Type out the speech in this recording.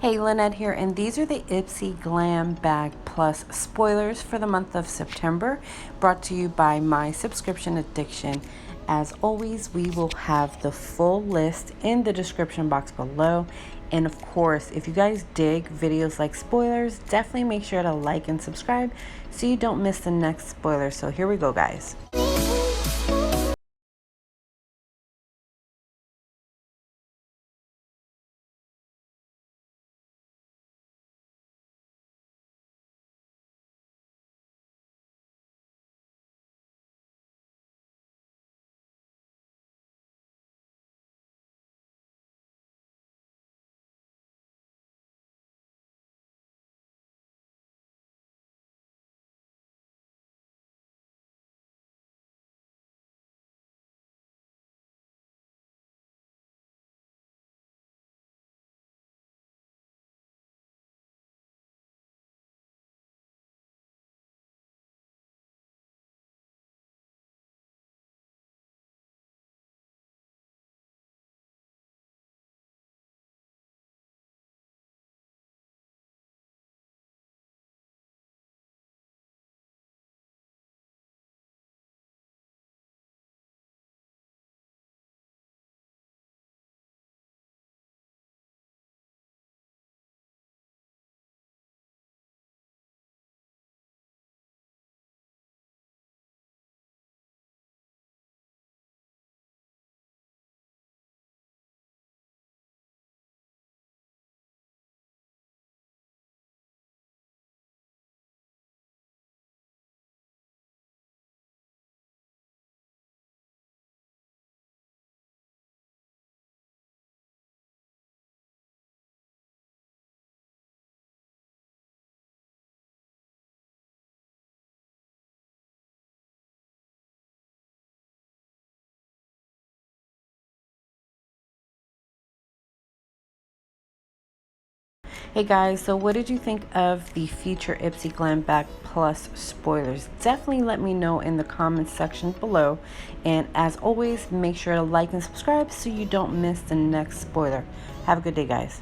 Hey, Lynette here, and these are the Ipsy Glam Bag Plus spoilers for the month of September, brought to you by my subscription addiction. As always, we will have the full list in the description box below. And of course, if you guys dig videos like spoilers, definitely make sure to like and subscribe so you don't miss the next spoiler. So here we go, guys. Hey guys, so what did you think of the future Ipsy Glam Bag Plus spoilers? Definitely let me know in the comments section below. And as always, make sure to like and subscribe so you don't miss the next spoiler. Have a good day, guys.